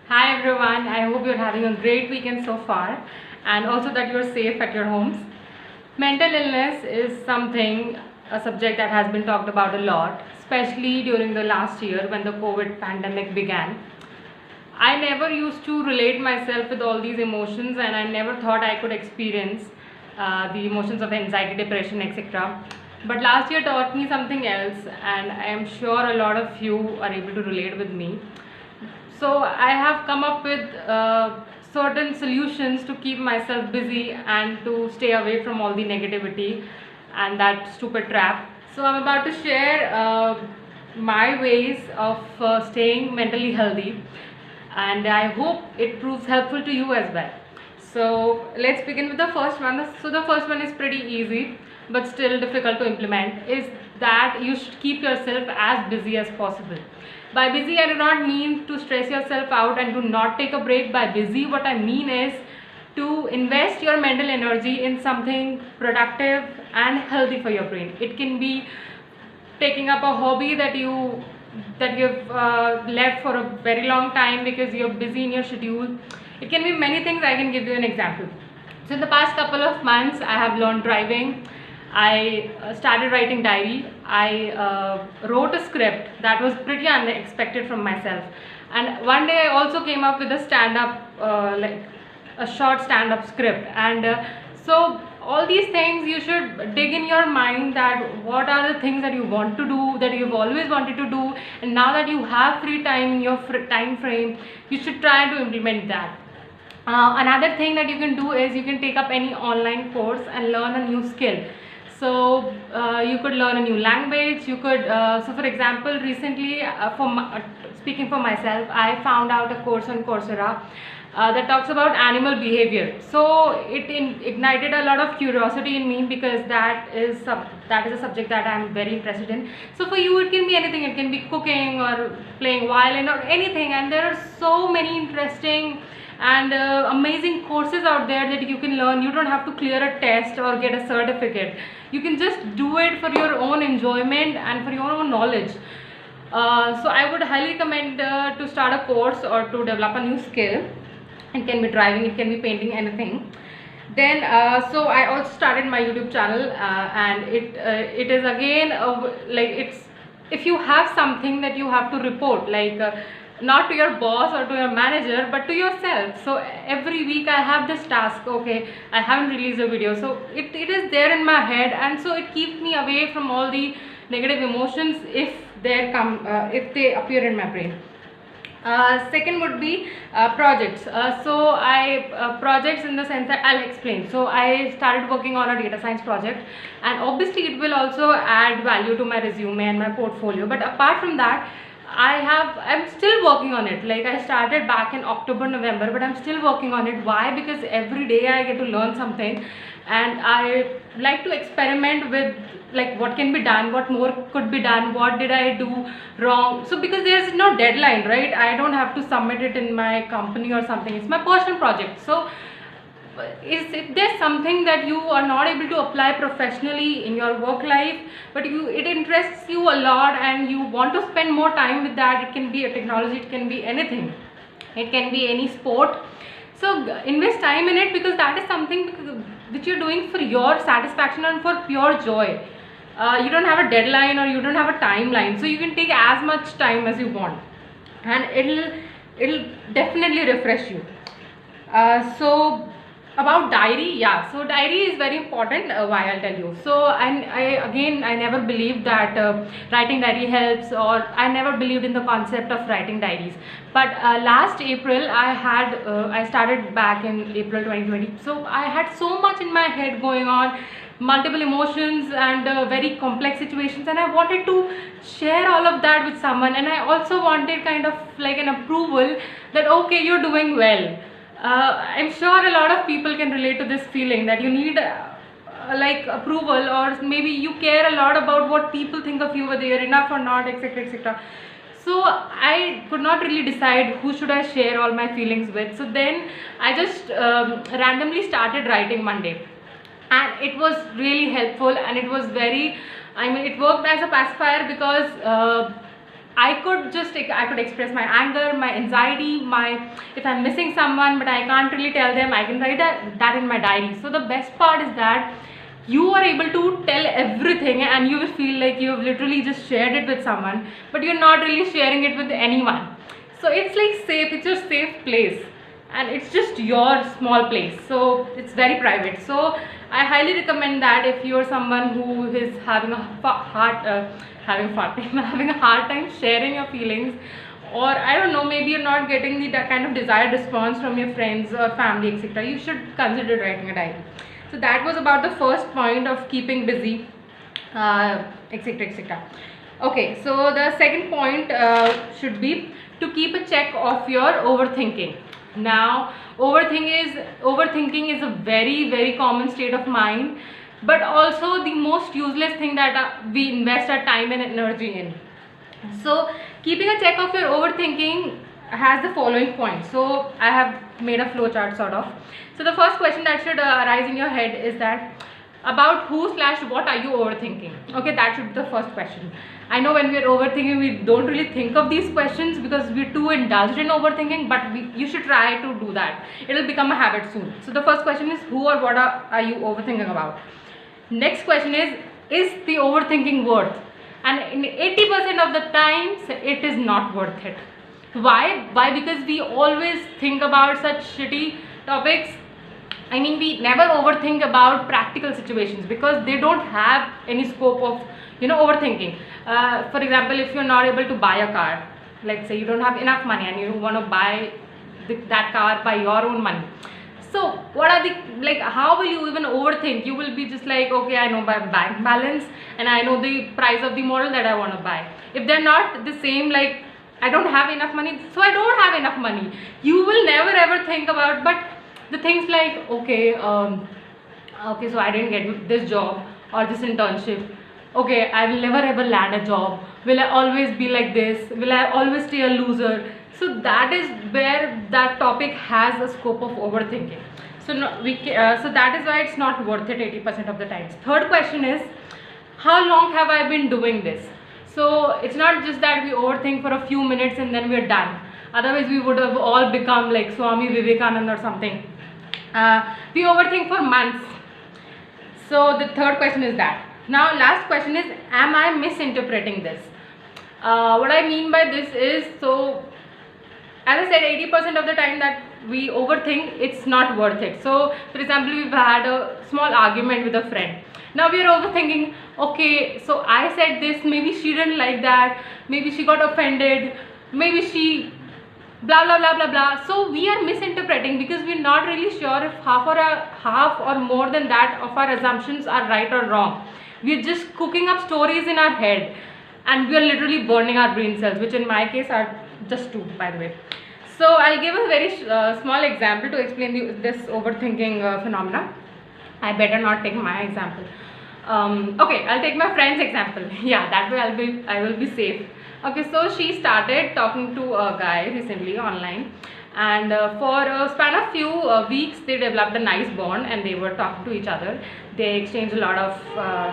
Hi everyone, I hope you're having a great weekend so far and also that you're safe at your homes. Mental illness is a subject that has been talked about a lot, especially during the last year when the COVID pandemic began. I never used to relate myself with all these emotions and I never thought I could experience the emotions of anxiety, depression, etc. But last year taught me something else, and I am sure a lot of you are able to relate with me. So I have come up with certain solutions to keep myself busy and to stay away from all the negativity and that stupid trap. So I'm about to share my ways of staying mentally healthy, and I hope it proves helpful to you as well. So let's begin with the first one. So the first one is pretty easy but still difficult to implement, is that you should keep yourself as busy as possible. By busy, I do not mean to stress yourself out and to not take a break. By busy, what I mean is to invest your mental energy in something productive and healthy for your brain. It can be taking up a hobby that you've left for a very long time because you're busy in your schedule. It can be many things. I can give you an example. So in the past couple of months, I have learned driving. I started writing diary. I wrote a script that was pretty unexpected from myself. And one day I also came up with a stand-up, like a short stand-up script. And so all these things you should dig in your mind, that what are the things that you want to do, that you've always wanted to do, and now that you have free time in your time frame, you should try to implement that. Another thing that you can do is you can take up any online course and learn a new skill. So you could learn a new language. You could, so for example, recently, speaking for myself, I found out a course on Coursera that talks about animal behavior. So it ignited a lot of curiosity in me, because that is a subject that I'm very interested in. So for you, it can be anything. It can be cooking or playing violin or anything. And there are so many interesting and amazing courses out there that you can learn. You don't have to clear a test or get a certificate. You can just do it for your own enjoyment and for your own knowledge. So I would highly recommend to start a course or to develop a new skill. It can be driving, it can be painting, anything. Then so I also started my YouTube channel, and it is again like, it's, if you have something that you have to report, like not to your boss or to your manager, but to yourself. So every week I have this task. Okay, I haven't released a video, so it is there in my head, and so it keeps me away from all the negative emotions if they appear in my brain. Second would be projects. Projects in the sense that I'll explain. So I started working on a data science project, and obviously it will also add value to my resume and my portfolio. But apart from that, I'm still working on it. Like, I started back in October, November, but I'm still working on it. Why? Because every day I get to learn something, and I like to experiment with, like, what can be done, what more could be done, what did I do wrong. So because there's no deadline, right? I don't have to submit it in my company or something. It's my personal project. So if there's something that you are not able to apply professionally in your work life, but it interests you a lot and you want to spend more time with that, it can be a technology, it can be anything, it can be any sport. So invest time in it, because that is something which you're doing for your satisfaction and for pure joy. You don't have a deadline or you don't have a timeline, so you can take as much time as you want, and it'll definitely refresh you. So about diary, yeah, so diary is very important. Why, I'll tell you. So I never believed that writing diary helps, or I never believed in the concept of writing diaries. But last April, I started back in April 2020. So I had so much in my head going on, multiple emotions and very complex situations, and I wanted to share all of that with someone. And I also wanted kind of like an approval that, okay, you're doing well. I'm sure a lot of people can relate to this feeling that you need like approval, or maybe you care a lot about what people think of you, whether you're enough or not, etc, etc. So I could not really decide who should I share all my feelings with. So then I just randomly started writing Monday, and it was really helpful, and it was very, I mean, it worked as a pacifier, because I could express my anger, my anxiety, if I'm missing someone but I can't really tell them, I can write that in my diary. So the best part is that you are able to tell everything and you will feel like you have literally just shared it with someone, but you're not really sharing it with anyone. So it's like safe, it's your safe place, and it's just your small place, so it's very private. So I highly recommend that if you're someone who is having a having a hard time sharing your feelings, or I don't know, maybe you're not getting the kind of desired response from your friends or family, etc., you should consider writing a diary. So that was about the first point of keeping busy, etc., etc. Okay, so the second point should be to keep a check of your overthinking. Now, overthinking is a very, very common state of mind, but also the most useless thing that we invest our time and energy in. So keeping a check of your overthinking has the following points. So I have made a flow chart sort of. So the first question that should arise in your head is that about who/what are you overthinking? Okay, that should be the first question. I know when we are overthinking, we don't really think of these questions because we're too indulged in overthinking, but you should try to do that. It'll become a habit soon. So the first question is who or what are you overthinking about? Next question is the overthinking worth? And in 80% of the times, it is not worth it. Why? Because we always think about such shitty topics. I mean, we never overthink about practical situations because they don't have any scope of, overthinking. For example, if you're not able to buy a car, let's say you don't have enough money and you want to buy that car by your own money. So what are how will you even overthink? You will be just like, okay, I know my bank balance and I know the price of the model that I want to buy. If they're not the same, like I don't have enough money, so I don't have enough money. You will never ever think about, but the things like, okay, so I didn't get this job or this internship. Okay, I will never ever land a job. Will I always be like this? Will I always stay a loser? So that is where that topic has a scope of overthinking. So so that is why it's not worth it 80% of the times. Third question is, how long have I been doing this? So it's not just that we overthink for a few minutes and then we're done. Otherwise we would have all become like Swami Vivekananda or something. We overthink for months. So the third question is that. Now last question is, am I misinterpreting this? What I mean by this is, so as I said, 80% of the time that we overthink, it's not worth it. So for example, we've had a small argument with a friend. Now we are overthinking, okay, so I said this, maybe she didn't like that, maybe she got offended, maybe she blah blah blah blah blah. So we are misinterpreting because we're not really sure if half or more than that of our assumptions are right or wrong. We're just cooking up stories in our head and we are literally burning our brain cells, which in my case are just 2, by the way. So I'll give a very small example to explain this overthinking phenomena. I better not take my example. Okay, I'll take my friend's example. Yeah, that way I will be safe. Okay, so she started talking to a guy recently online, and for a span of few weeks they developed a nice bond and they were talking to each other. They exchanged a lot of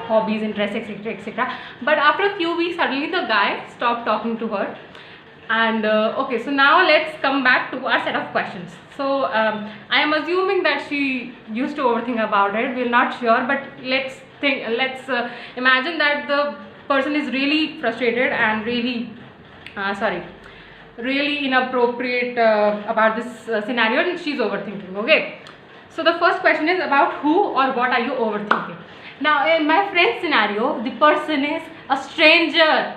hobbies, interests, etc., etc. But after a few weeks, suddenly the guy stopped talking to her. And okay, so now let's come back to our set of questions. So I am assuming that she used to overthink about it. We're not sure, but let's imagine that the person is really frustrated and really inappropriate about this scenario, and she's overthinking. Okay, so the first question is about who or what are you overthinking. Now in my friend's scenario, the person is a stranger.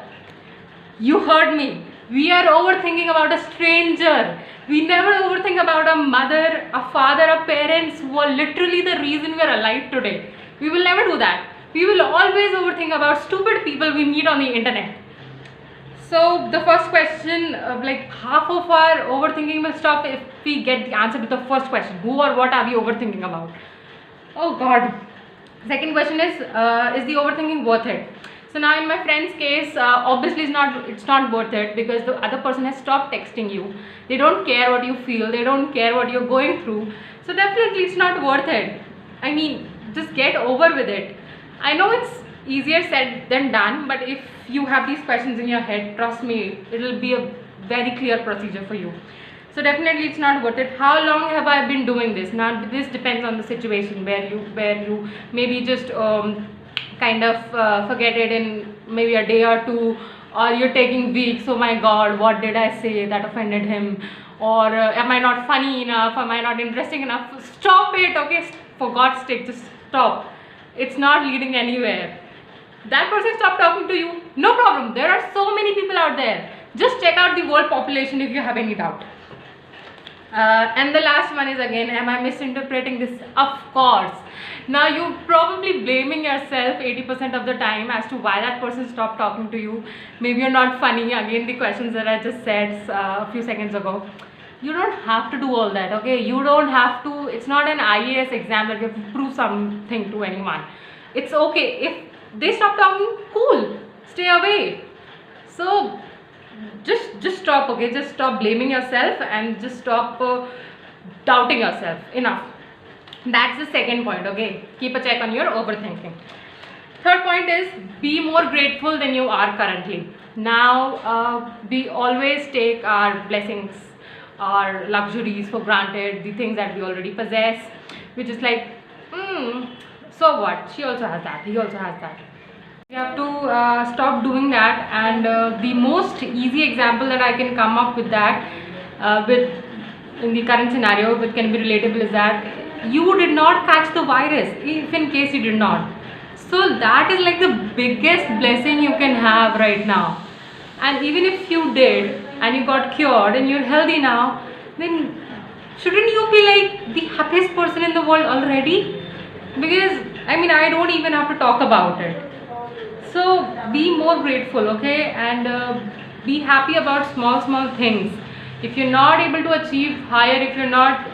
You heard me. We are overthinking about a stranger. We never overthink about a mother, a father, a parents who are literally the reason we are alive today. We will never do that. We will always overthink about stupid people we meet on the internet. So the first question, half of our overthinking will stop if we get the answer to the first question. Who or what are we overthinking about? Oh God. Second question is the overthinking worth it? So now in my friend's case, obviously it's not worth it because the other person has stopped texting you. They don't care what you feel. They don't care what you're going through. So definitely it's not worth it. I mean, just get over with it. I know it's easier said than done, but if you have these questions in your head, trust me, it will be a very clear procedure for you. So definitely it's not worth it. How long have I been doing this? Now this depends on the situation where you maybe just kind of forget it in maybe a day or two, or you're taking weeks. Oh my god, what did I say that offended him? Or am I not funny enough? Am I not interesting enough? Stop it, okay? For God's sake, just stop. It's not leading anywhere. That person stopped talking to you, no problem. There are so many people out there. Just check out the world population if you have any doubt. And the last one is again, am I misinterpreting this? Of course. Now you're probably blaming yourself 80% of the time as to why that person stopped talking to you. Maybe you're not funny. Again, the questions that I just said a few seconds ago. You don't have to do all that, okay? You don't have to. It's not an IAS exam that you have to prove something to anyone. It's okay. If they stop talking, cool. Stay away. So just stop, okay? Just stop blaming yourself and just stop doubting yourself. Enough. That's the second point, okay? Keep a check on your overthinking. Third point is, be more grateful than you are currently. Now we always take our blessings, our luxuries for granted, the things that we already possess. We just like, so what? She also has that, he also has that. You have to stop doing that. And the most easy example that I can come up with that, with in the current scenario, which can be relatable, is that you did not catch the virus, if in case you did not. So that is like the biggest blessing you can have right now. And even if you did and you got cured and you're healthy now, then shouldn't you be like the happiest person in the world already? Because I mean, I don't even have to talk about it. So be more grateful, okay? And be happy about small things. If you're not able to achieve higher, if you're not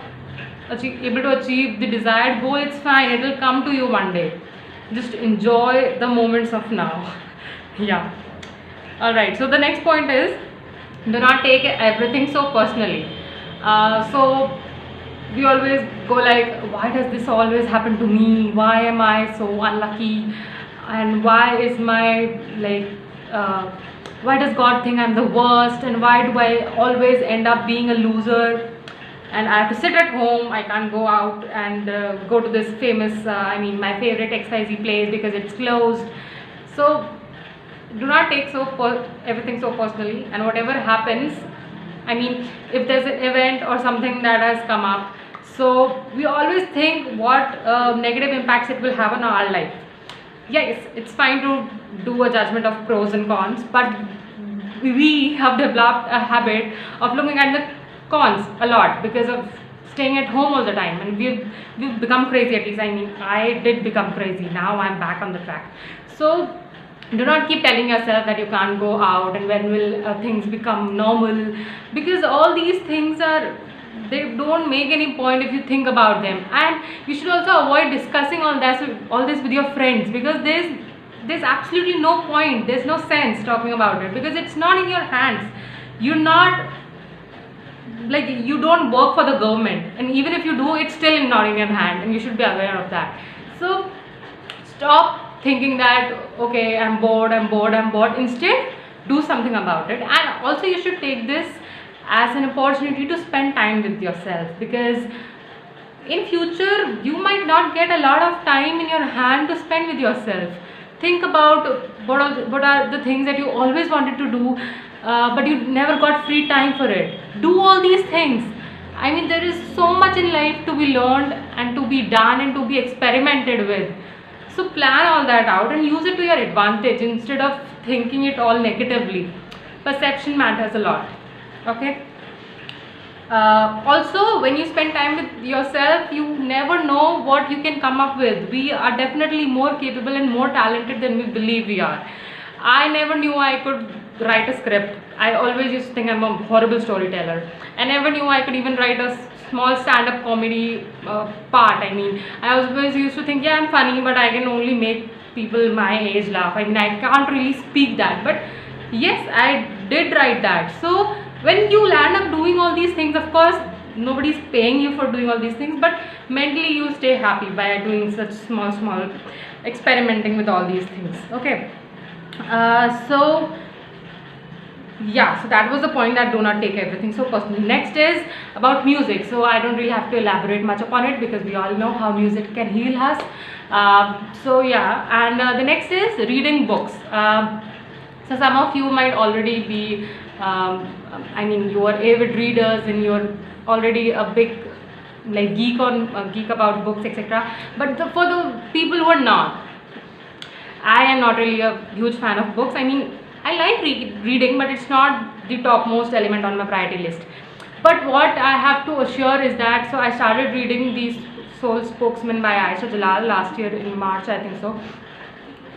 able to achieve the desired goal, it's fine, it will come to you one day. Just enjoy the moments of now. Yeah. Alright, so the next point is, do not take everything so personally. So we always go like, why does this always happen to me? Why am I so unlucky? And why is my why does God think I'm the worst? And why do I always end up being a loser? And I have to sit at home, I can't go out and go to this famous, my favorite XYZ place because it's closed. So do not take everything so personally. And whatever happens, if there's an event or something that has come up, so we always think what negative impacts it will have on our life. Yes, it's fine to do a judgment of pros and cons, but we have developed a habit of looking at the cons a lot because of staying at home all the time, and we've become crazy. At least I did become crazy. Now I'm back on the track. So do not keep telling yourself that you can't go out and when will things become normal, because all these things they don't make any point if you think about them. And you should also avoid discussing all this with your friends, because there's absolutely no point, there's no sense talking about it, because it's not in your hands. You're not you don't work for the government, and even if you do, it's still not in your hand, and you should be aware of that. So stop thinking that, okay, I'm bored. Instead, do something about it. And also you should take this as an opportunity to spend time with yourself, because in future you might not get a lot of time in your hand to spend with yourself. Think about what are the things that you always wanted to do, but you never got free time for it. Do all these things. There is so much in life to be learned and to be done and to be experimented with. So plan all that out and use it to your advantage instead of thinking it all negatively. Perception matters a lot. Okay. Also, when you spend time with yourself, you never know what you can come up with. We are definitely more capable and more talented than we believe we are. I never knew I could write a script. I always used to think I'm a horrible storyteller. I never knew I could even write a small stand-up comedy part. I always used to think, yeah, I'm funny, but I can only make people my age laugh. I can't really speak that. But yes, I did write that. So when you land up doing all these things, of course, nobody's paying you for doing all these things, but mentally you stay happy by doing such small experimenting with all these things. Okay. So yeah, so that was the point, that do not take everything so personally. Next is about music. So I don't really have to elaborate much upon it because we all know how music can heal us. So yeah, and the next is reading books. So some of you might already be, I mean, you are avid readers and you're already a big like geek about books, etc. But for the people who are not, I am not really a huge fan of books. I mean, I like reading, but it's not the topmost element on my priority list. But what I have to assure is that, so I started reading The Soul Spokesman by Aisha Jalal last year in March, I think so,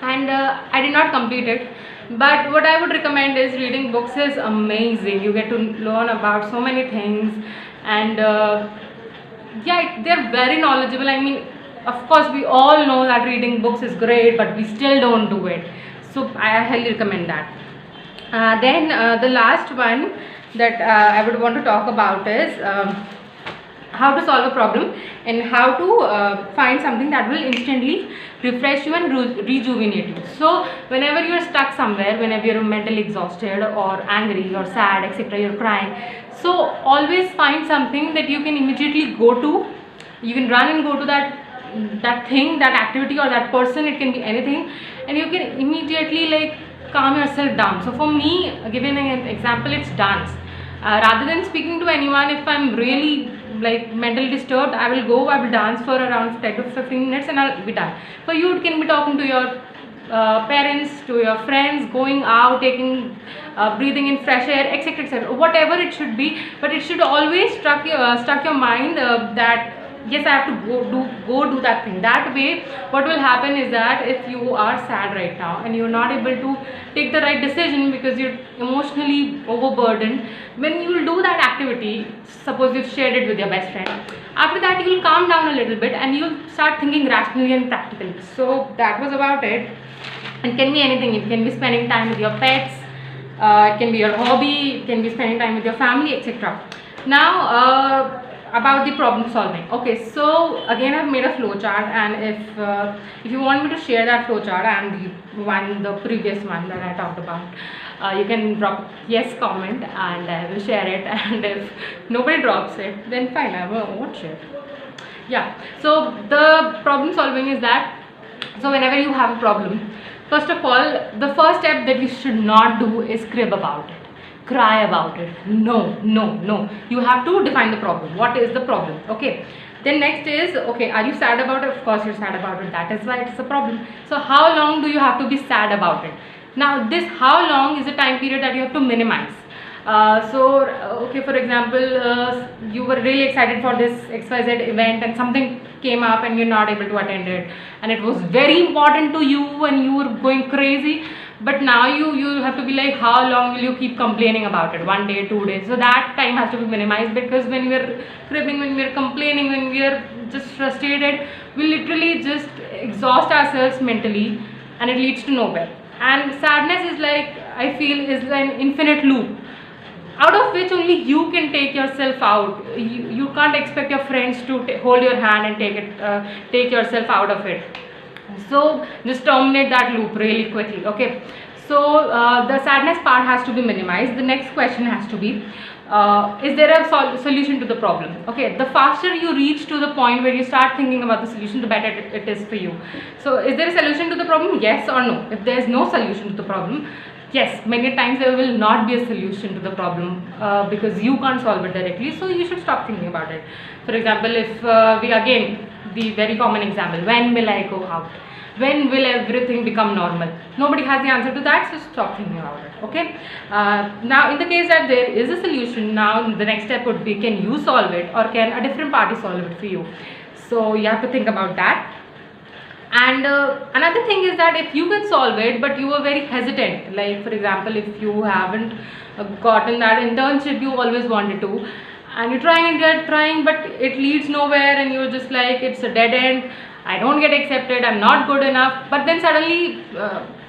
and I did not complete it. But what I would recommend is reading books is amazing. You get to learn about so many things, and yeah, they're very knowledgeable. I mean, of course, we all know that reading books is great, but we still don't do it. So I highly recommend that. Then the last one that I would want to talk about is how to solve a problem and how to find something that will instantly refresh you and rejuvenate you. So whenever you're stuck somewhere, whenever you're mentally exhausted or angry or sad, etc., you're crying, so always find something that you can immediately go to. You can run and go to that thing, that activity, or that person. It can be anything, and you can immediately like calm yourself down. So for me, giving an example, it's dance. Rather than speaking to anyone, if I'm really like mentally disturbed, I will dance for around 10 to 15 minutes and I'll be done. For you, it can be talking to your parents, to your friends, going out, taking breathing in fresh air, etc., etc., whatever it should be. But it should always struck your mind that yes, I have to go do that thing. That way, what will happen is that if you are sad right now and you're not able to take the right decision because you're emotionally overburdened, when you will do that activity, suppose you've shared it with your best friend, after that you will calm down a little bit and you'll start thinking rationally and practically. So that was about it. It can be anything. It can be spending time with your pets, it can be your hobby, it can be spending time with your family, etc. Now about the problem solving. Okay, so again I've made a flowchart, and if you want me to share that flowchart and the previous one that I talked about, you can drop yes comment and I will share it. And if nobody drops it, then fine, I won't share. Yeah, so the problem solving is that, so whenever you have a problem, first of all, the first step that you should not do is crib about it, cry about it. No, you have to define the problem. What is the problem? Okay, then next is, okay, are you sad about it? Of course you're sad about it, that is why it's a problem. So how long do you have to be sad about it? Now this how long is a time period that you have to minimize. Okay, for example, you were really excited for this XYZ event and something came up and you're not able to attend it, and it was very important to you and you were going crazy, but now you have to be like, how long will you keep complaining about it? 1 day, 2 days? So that time has to be minimized, because when we're cribbing, when we're complaining, when we're just frustrated, we literally just exhaust ourselves mentally and it leads to nowhere. And sadness is like, I feel, is an infinite loop out of which only you can take yourself out. You can't expect your friends to hold your hand and take yourself out of it. So just terminate that loop really quickly. Okay, so the sadness part has to be minimized. The next question has to be, is there a solution to the problem? Okay, the faster you reach to the point where you start thinking about the solution, the better it is for you. So is there a solution to the problem? Yes or no? If there is no solution to the problem, yes, many times there will not be a solution to the problem because you can't solve it directly, so you should stop thinking about it. For example, if the very common example, when will I go out? When will everything become normal? Nobody has the answer to that, so stop thinking about it. Okay. Now, in the case that there is a solution, now the next step would be, can you solve it or can a different party solve it for you? So you have to think about that. And another thing is that if you can solve it but you are very hesitant, like for example, if you haven't gotten that internship you always wanted to, and you're trying but it leads nowhere, and you're just like, it's a dead end, I don't get accepted, I'm not good enough. But then suddenly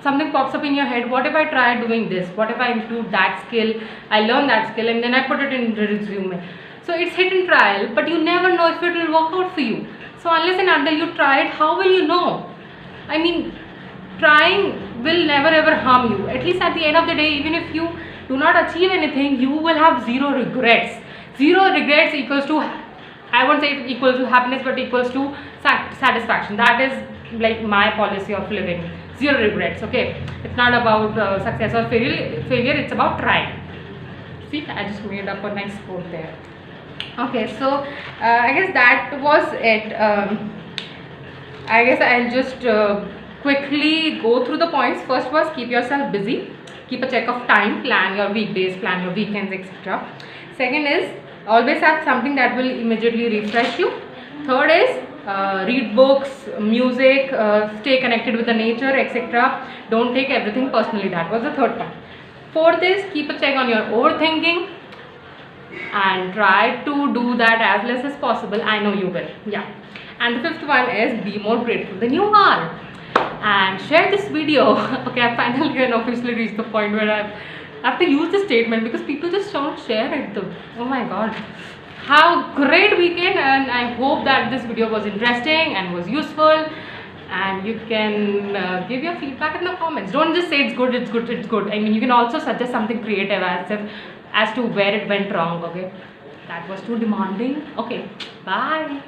something pops up in your head, what if I try doing this, what if I include that skill, I learn that skill and then I put it in the resume. So it's hit and trial, but you never know if it will work out for you. So unless and until you try it, how will you know? I mean, trying will never ever harm you. At least at the end of the day, even if you do not achieve anything, you will have zero regrets. Zero regrets equals to, I won't say it equals to happiness, but equals to satisfaction. That is like my policy of living. Zero regrets. Okay, it's not about success or failure. It's about trying. See, I just made up a nice quote there. Okay, so I guess that was it. I guess I'll just quickly go through the points. First was keep yourself busy, keep a check of time, plan your weekdays, plan your weekends, etc. Second is always have something that will immediately refresh you. Third is read books, music, stay connected with the nature, etc. Don't take everything personally. That was the third point. Fourth is keep a check on your overthinking and try to do that as less as possible. I know you will. Yeah. And the fifth one is be more grateful than you are. And share this video. Okay, I finally and officially reached the point where I have to use this statement because people just don't share it though. Oh my god. Have great weekend, and I hope that this video was interesting and was useful. And you can give your feedback in the comments. Don't just say it's good, it's good, it's good. I mean, you can also suggest something creative as to where it went wrong. Okay, that was too demanding. Okay, bye.